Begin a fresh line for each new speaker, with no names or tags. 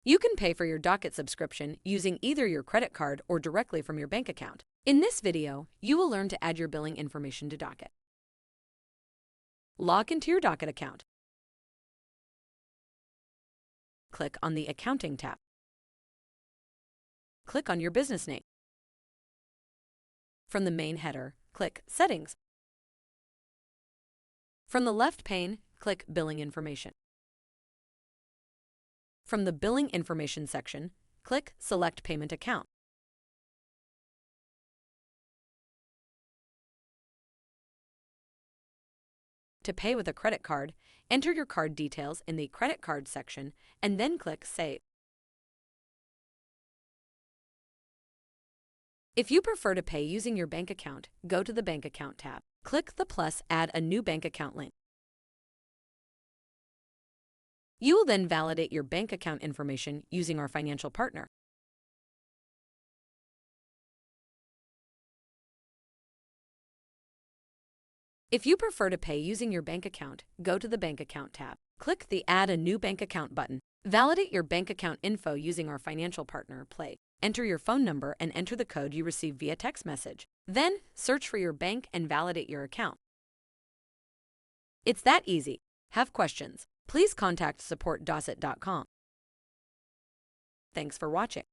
You can pay for your Docket subscription using either your credit card or directly from your bank account. In this video, you will learn to add your billing information to Docket. Log into your Docket account. Click on the Accounting tab. Click on your business name. From the main header, click Settings. From the left pane, click Billing Information. From the Billing Information section, click Select Payment Account. To pay with a credit card, enter your card details in the Credit Card section and then click Save. If you prefer to pay using your bank account, go to the Bank Account tab. Click the plus Add a new bank account link. You will then validate your bank account information using our financial partner. If you prefer to pay using your bank account, go to the Bank Account tab. Click the Add a new bank account button. Validate your bank account info using our financial partner, Play. Enter your phone number and enter the code you received via text message. Then, search for your bank and validate your account. It's that easy. Have questions? Please contact support.docket.com. Thanks for watching.